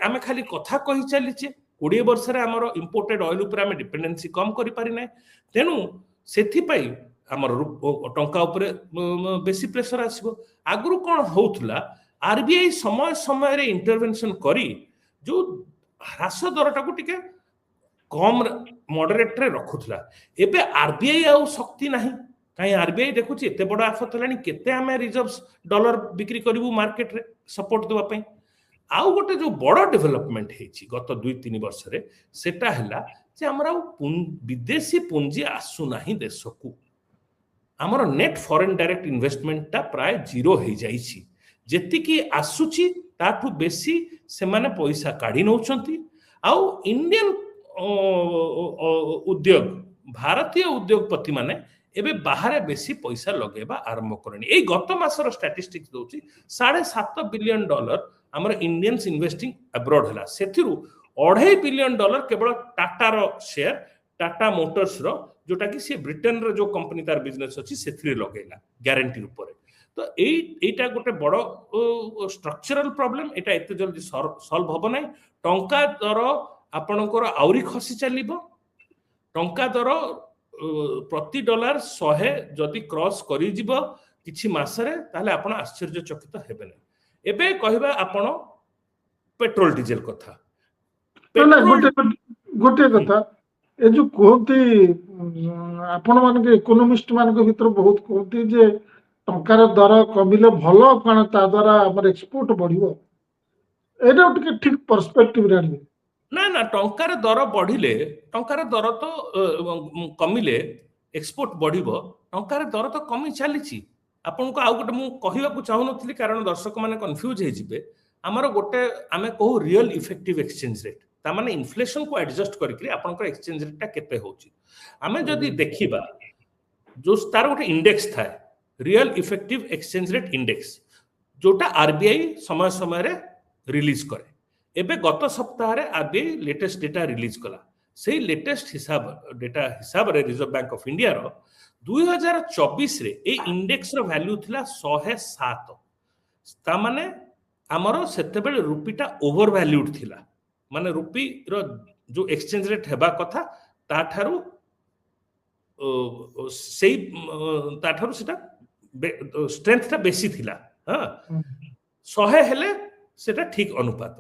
आमे खाली कथा कहि चलीचे 20 वर्ष रे हमर इंपोर्टेड ऑयल ऊपर आमे डिपेंडेंसी कम करि पारि नै तेनु सेथि पई हमर टंका ऊपर बेसी प्रेशर आसीबो आगरु कोन होउतला आरबीआई समय समय रे इंटरवेंशन करी जो ह्रास दरटा को टिके कम मॉडरेट रे रखुतला एबे आरबीआई आउ शक्ति नाही काई आरबीआई देखुची एते बड़ आफत लानी केते हमें रिजर्व्स डॉलर बिक्री करिवु मार्केट रे सपोर्ट देवा पई आउ गोटे जो बड़ डेवलपमेंट हेची गत 2-3 वर्ष रे सेटा हला जे हमरा विदेशी पूंजी आसु नाही देश को हमर नेट फॉरेन डायरेक्ट इन्वेस्टमेंट ता प्राय जीरो हे जाईची जेति की आसुची ताठू बेसी से माने पैसा काढी नउचंती आउ इंडियन उद्योग भारतीय उद्योगपति माने एबे बाहर बेसी पैसा लगेबा आरंभ करनी ए गत मासर स्टैटिस्टिक्स दोची $7.5 बिलियन हमर इंडियंस इन्वेस्टिंग अब्रॉड हला सेथिरु $2.5 बिलियन केवल टाटा रो शेयर टाटा मोटर्स रो जोटा कि से ब्रिटेन रो जो कंपनी तार बिजनेस अछि सेथिरे लगेला गारंटी ऊपर तो एटा गोटे बड़ स्ट्रक्चरल प्रॉब्लम एटा एते जल्दी सॉल्व होबो नै टंका दर आपणकर आउरी खसी चलिबो टंका दर प्रति डॉलर 100 जदि क्रॉस करि जिवो किछि मासरे ताले आपण आश्चर्यचकित हेबे नै एबे कहबा आपण पेट्रोल डीजल कथा गोटे कथा ए जो कहती आपण मान के इकोनॉमिस्ट मान के भीतर बहुत कहती जे टंकार दर कमिले भलो कारण ता द्वारा हमर एक्सपोर्ट बढ़िबो एटा टिके ठीक पर्सपेक्टिव रानी ना ना टंकार दर बढ़िले टंकार दर तो कमिले एक्सपोर्ट बढ़िबो टंकार दर तो कमी चलीची आपन को आउ गोटे मु कहिबा को चाहू नथली कारण दर्शक माने कंफ्यूज हे जिवे हमर गोटे आमे कहू रियल इफेक्टिव एक्सचेंज रेट ता माने इन्फ्लेशन को एडजस्ट करके आपन को एक्सचेंज रेट ता केते होची आमे जदी देखिबा जो तार गोटे इंडेक्स था real effective exchange rate index जोटा आरबीआई समय समय रे रिलीज करे एबे गत सप्ताह रे आरबीआई लेटेस्ट डेटा रिलीज कला सेही लेटेस्ट डेटा हिसाब रे रिजर्व बैंक ऑफ इंडिया रो 2024 रे ए इंडेक्स रो वैल्यू थिला 107 ता माने हमरो सेते बेले रुपीटा ओवर वैल्यूड थिला माने रुपी रो जो एक्सचेंज रेट हेबा कथा ता थारु ता थारु सेटा स्ट्रेंथ ता बेसी थिला हां 100 हेले सेटा ठीक अनुपात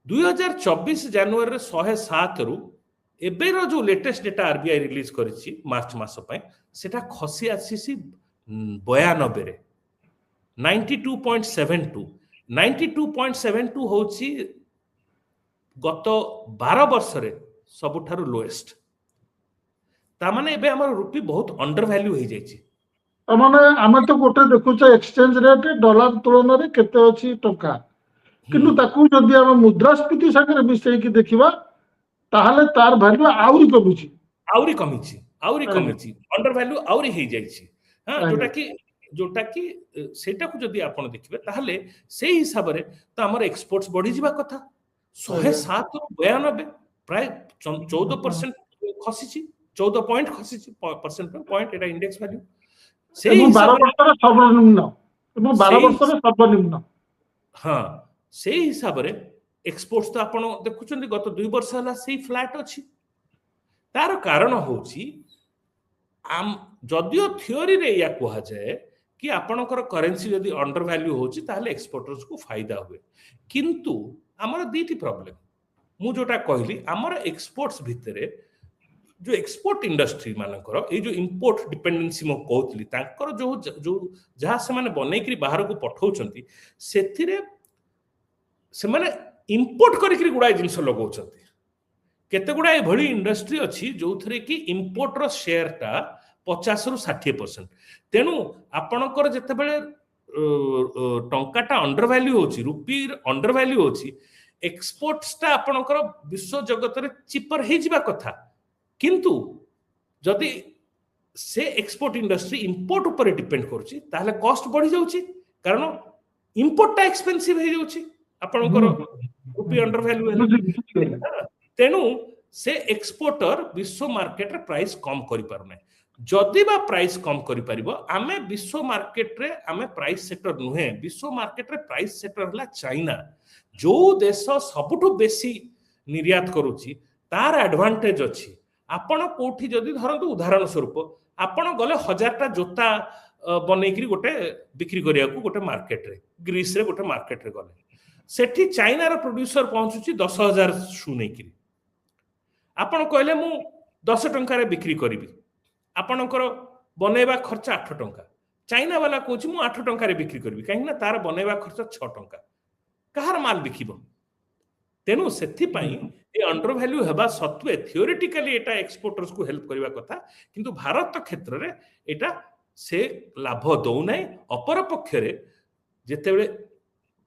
2024 जनवरी रे 107 रु एबे रो जो लेटेस्ट डेटा आरबीआई रिलीज करिछि मार्च मास पय सेटा खसी आसीसी 92 रे 92.72 होछि गत 12 वर्ष रे सबुठारु लोएस्ट ता माने एबे हमर रुपी बहुत अंडर वैल्यू हे जाइछि माने आमे तो गोटे देखुछे एक्सचेंज रेट डॉलर तुलन रे केते अछि टका किंतु ताकू जदि हम मुद्रास्फीति संगे मिसै कि देखिबा ताहले तार वैल्यू आउरी कमिछि अंडर वैल्यू आउरी हे जाइछि हां जोटा कि सेटा को जदि आपण देखिबे ताहले सेही हिसाब रे त हमर एक्सपोर्ट्स बढ़ी जिबा कथा 107 ରୁ 92 प्राय 14% खसिछि 14 पॉइंट खसिछि परसेंट पॉइंट एटा इंडेक्स वैल्यू सेही 12 वर्षर सर्वनिम्न 12 वर्षर सर्वनिम्न हां सेही हिसाब रे एक्सपोर्ट्स तो आपण देखुछन गत 2 वर्ष होला सेही फ्लैट अछि। तार कारण होची आम जदियो थियोरी रे या कहा जाए कि आपणकर करेंसी जदि अंडर वैल्यू होची ताहले एक्सपोर्टर्स को फायदा हुए, किंतु हमर दीटी प्रॉब्लम मु जोटा कहली हमर एक्सपोर्ट्स भितरे जो एक्सपोर्ट इंडस्ट्री मानकर ये जो इंपोर्ट डिपेंडेंसी मो कहतली तांकर जो जो जहाँ से माने बनै करी बाहर को पठाउछंती सेथिरे से माने इंपोर्ट करी गुडा जिंस लगाउछंती। केते गुडा एभली इंडस्ट्री अच्छी जो थरे कि इंपोर्ट रो शेयर टा 50 रु 60%। तेनु आपणकर जते बेले टंकाटा अंडर वैल्यू होची, रुपी अंडर वैल्यू होची, एक्सपोर्ट्स टा आपणकर विश्व जगत रे चिपर हे जिबा कथा, किंतु जदि से एक्सपोर्ट इंडस्ट्री इंपोर्ट ऊपर डिपेंड करूची ताहले कॉस्ट बढ़ी जाउची, कारण इंपोर्ट टा एक्सपेंसिव हे जाउची आपणकर रुपी अंडर वैल्यू है। तेणु से एक्सपोर्टर विश्व मार्केट रे प्राइस कम करि पारने, जदि बा प्राइस कम करि परिबो आमे विश्व मार्केट रे आमे प्राइस सेक्टर नुहे, विश्व मार्केट रे प्राइस सेक्टर हला चाइना, जो देश सबुठु बेसी निर्यात करूची तार एडवांटेज अछि। आपण कोठी जदि धरंतु उदाहरण स्वरूप आपण गले 1000 टा जोता बनेकरी गोटे बिक्री करिया को गोटे मार्केट रे, ग्रीस रे गोटे मार्केट रे गले, सेठी चाइना रो प्रोड्यूसर पहुंचुची 10,000 शू नेकरी, आपण कहले मु 10 टंका रे बिक्री करिवि, आपणकर बनेबा खर्च 8 टंका, चाइना वाला कहूची मु 8 टंका रे बिक्री करिवि, काहे ना तार बनेबा खर्च 6 टंका, कहार माल बिकिबो। तेनु सेथि पई ए अंडर वैल्यू हेबा सत्वे थियोरेटिकली एटा एक्सपोर्टर्स को हेल्प करबा कथा, किंतु भारत क्षेत्र रे एटा से लाभ दउ नै। अपर पक्ष रे जेतेबेले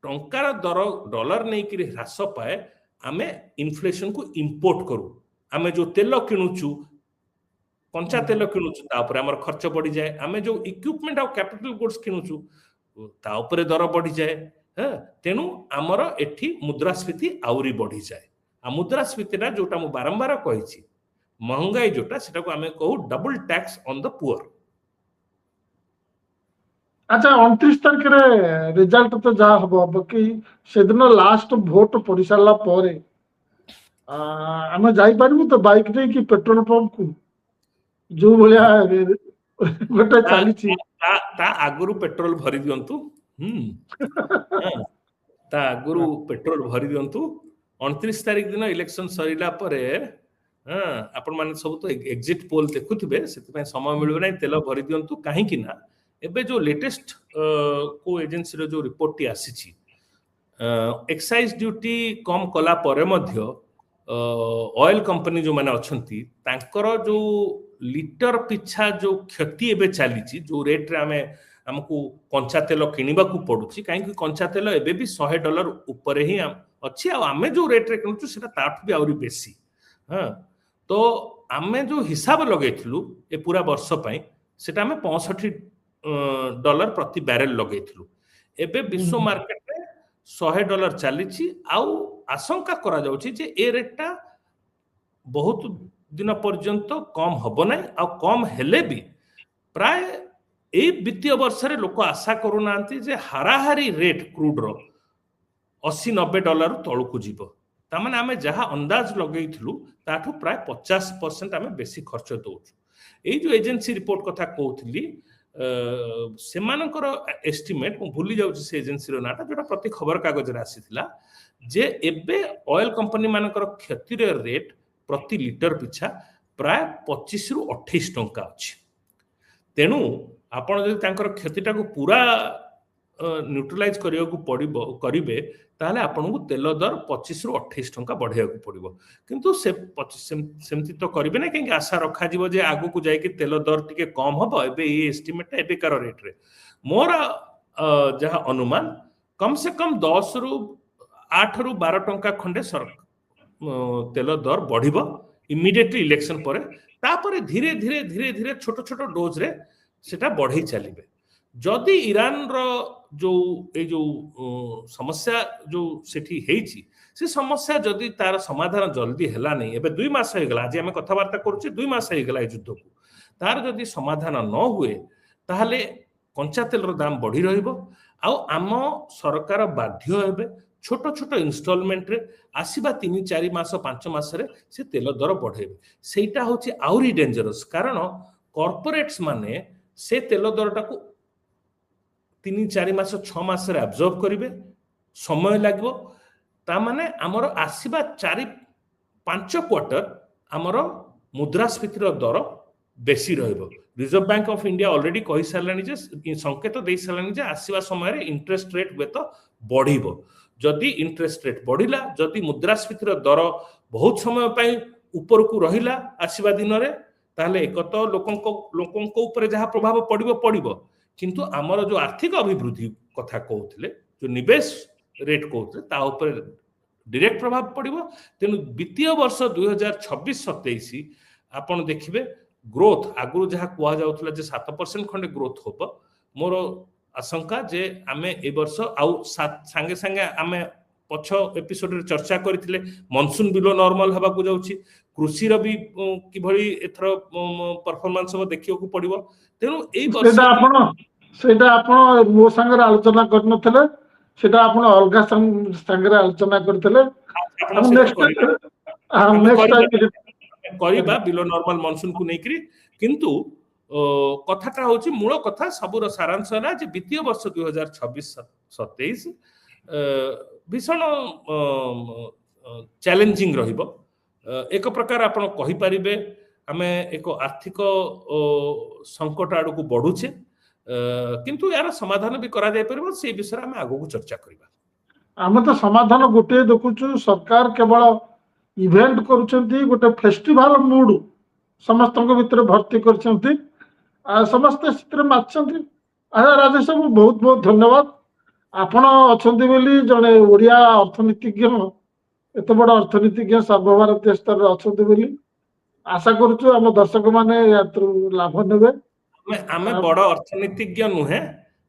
टंकार दर डॉलर नै कि ह्रास पाए आमे इन्फ्लेशन को इंपोर्ट करू, आमे जो तेल किणुचु कंचा तेल किणुचु ता ऊपर हमर खर्च बढ़ी जाए, आमे जो इक्विपमेंट आ कैपिटल गुड्स किणुचु ता ऊपर दर बढ़ी जाए। तेणु आमर एठी मुद्रास्फीति आउरी बढ़ी जाए। आ मुद्रास्फीतिटा जोटा मु बारंबार कहिछि महंगाई जोटा सेटा को आमे कहू double tax on the poor. अच्छा 29 तारिख रे रिजल्ट तो जा हबो कि सेदिन लास्ट वोट पड़ी सारा परे आम जाई पारबु तो बाइक रे कि पेट्रोल पंप को जो भलिया गोटे चली ता आगुरु पेट्रोल भरी दियंतु। ता आगुरु पेट्रोल भरी दियंतु। 29 तारिख दिन इलेक्शन सरीला परे आपण माने सब तो एग्जिट पोल देखुथिबे, सेति पय समय मिलबे नै, तेल भरी दियंतु। काहे कि ना एबे जो लेटेस्ट को एजेंसी रो जो रिपोर्ट टी आसीची एक्साइज ड्यूटी कम कला परे मध्य ऑयल कंपनी जो माने अछंती तांकर जो लिटर पिछा जो क्षति एबे चालीची, जो रेट रे आमे हमको कंचा तेल किनिबा को पडुची, काहे कि कंचा तेल एबे भी $100 ऊपर ही अच्छी, आमे जो रेट रे किनुचु सेटा ताठ भी आउरी बेसी। तो आमे जो हिसाब लगेइथिलु ए पूरा वर्ष पय सेटा आमे $65 प्रति बैरेल लगेइथिलु। एबे विश्व मार्केट रे $100 चलीची, आउ आशंका करा जाउची जे ए रेटटा बहुत दिन पर्यंत कम हबो नै, आ कम हेले भी प्राय ए वित्तीय वर्ष रे लोक आशा करू नांती जे हाराहारी रेट क्रूड रो $80-90 तळु को जीवो। ता माने आमे जहा अंदाज लगेइथिलु ताठू प्राय 50% आमे बेसी खर्च दउछु। ए जो एजेंसी रिपोर्ट कथा कहउथिली सेमानकर एस्टिमेट मु भूली जाउछि से एजेंसी रो नाटा जोटा प्रति खबर कागज रे आसीथिला जे एबे ऑयल कंपनी मानकर क्षति रे रेट प्रति लिटर पिछा प्राय 25 रु 28 टंका अछि। तेनु आपण जदि तांकर क्षतिटा को पूरा न्यूट्रलाइज करिया को पड़िबो करिवे ताहले आपन को तेल दर 25 रु 28 टंका बढ़िया को पड़िबो, किंतु से सेमति तो करिवे नै, कि आशा रखा जीवो जे आगु को जाय कि तेल दर टिके कम हबो। एबे ए एस्टिमेट एबे कार रेट रे मोर जहा अनुमान कम से कम 10 रु 8 रु 12 टंका खंडे तेल दर बढ़िबो इमिडिएटली इलेक्शन परे, तापरे धीरे धीरे धीरे धीरे छोट छोट डोज रे सेटा बढ़ई चलिबे। जदि ईरान रो जो समस्या जो सेठी हेची से समस्या जदि तार समाधान जल्दी हेला नहीं, एबे 2 मास हे गला, आज हमें कथावार्ता करूचे 2 मास हे गला ए युद्ध को, तार जदि समाधान न हुए ताहले कंचा तेल रो दाम बढ़ी रहिबो, आ आम सरकार बाध्य हेबे छोट छोट इनस्टॉलमेंट रे आसीबा 3-4 मास 5 मास रे से तेल दर बढ़ेबे सेटा होची आउरी डेंजरस कारण कॉर्पोरेट्स माने से तेल दरटा को 3-4 मास 6 मास रे अब्जॉर्ब करिवे समय लागबो ता माने हमर आसीबा 4-5 क्वार्टर हमर मुद्रास्फीतिर दर बेसी रहइबो Reserve Bank of India already कहि सारलानी जे संकेत दे सारलानी जे आसीबा समय रे इंटरेस्ट रेट बेत बढ़िबो जदि इंटरेस्ट रेट बढ़िला जदि मुद्रास्फीतिर दर बहुत समय पई ऊपर को रहिला आसीबा दिन रे ताले एक तो लोकंक ऊपर जहाँ प्रभाव पड़िबो पड़िबो किंतु आमर जो आर्थिक अभिवृद्धि कथा कहउथिले जो निवेश रेट कहउथिले ता ऊपर डायरेक्ट प्रभाव पड़िबो तेनु वित्तीय वर्ष 2026-27 आपण देखिबे ग्रोथ आगु जहाँ कुआ जाउथला जे 7% खंडे ग्रोथ होबो मोर आशंका जे आमे ए वर्ष आउ संगे संगे आमे पछ एपिसोड रे चर्चा करथिले मॉनसून बिलो नॉर्मल हबा को जाउची कृषि रो भी कि भली एथरो परफॉर्मेंस हो देखियो को पड़िबो तेनु ए वर्ष सेटा आपण मो संगे आलोचना करनथले सेटा आपण अलगा संगे आलोचना करथले करिबा बिलो नॉर्मल मॉनसून को नेकरी किंतु कथाटा होची मूल कथा सबुर सारांश ना जे वित्तीय वर्ष 2026-27 भीषण चैलेंजिंग रहिबो एक प्रकार आपण कहि परिबे आमे एक आर्थिक संकट आड़ को बढ़ुचे किंतु यार समाधान भी करा जाय परबो से विषय आमे आगो को चर्चा करिबा आमे तो समाधान गोटे देखुछु सरकार केवल इवेंट करूछंती गोटे फेस्टिवल मूड समस्त भीतर भर्ती करछंती समस्त चित्र माछंती राजेश बाबू बहुत बहुत धन्यवाद आपण अछंती बोली जने ओडिया अर्थनीतिज्ञ एत बड़ अर्थनीतिज्ञ सर्वभारतीय स्तर अछंती बोली आशा करूछु हम दर्शक माने लाभ नेबे आमे बड़ अर्थनीतिज्ञ नुहे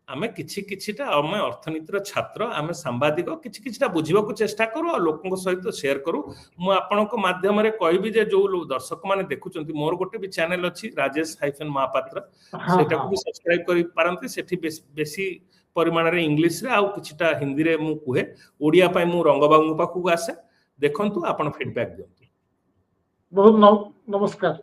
आमे किछि किछिटा आमे अर्थनीतिर छात्र आमे सांबादिक किछि किछिटा बुझिबा को चेष्टा करू आ लोकन सहित शेयर करू मु आपनक माध्यम रे कहबी जे जो दर्शक माने देखुचंती मोर गोटे भी चैनल अछि राजेश हाइफन महापात्र सेटा को भी सब्सक्राइब करि पारंती सेठी बेसी परिमाण रे इंग्लिश रे आ किछिटा हिंदी रे मु कुहे ओडिया पय मु रंगबाबू पाखु आसे देखंतु आपन फीडबैक दियंतु बहुत नमस्कार।